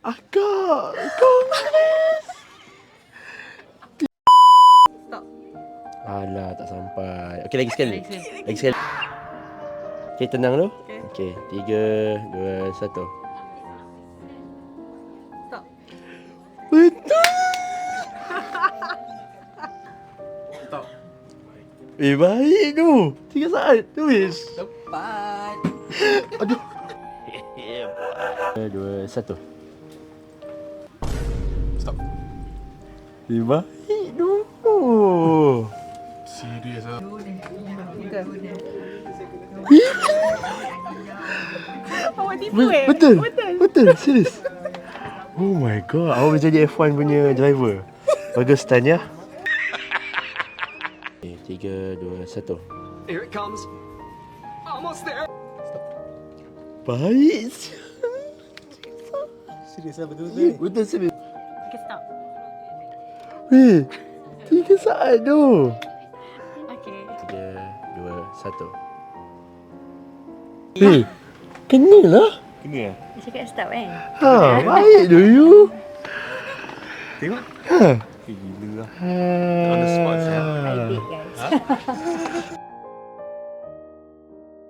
Akak, kau nangis. Stop. Alah, tak sampai. Okey, lagi sekali. Lagi sekali. Okey, tenang dulu. Okey, 3, 2, 1. Stop. Betul. Stop. Baik tu. 3 saat. Tulis. Tepat. Aduh. 2, 1. Stop. Baik tu. Serius ah. Awak tipu Betul. Betul. Serius. Oh my god. Awak boleh jadi F1 punya driver. Bagus Stan ya. Okay, 3, 2, 1. Here it comes. Almost there. Baik. Serius ah, betul-betul. Betul serius. Okay, stop. Weh, 3 saat tu. Okay. 3, 2, 1. Weh, kena lah. Kena ah. Dia cakap stop kan? Ha, baik tu you. Tengok. Ha. Gila lah. On the spot, I did guys.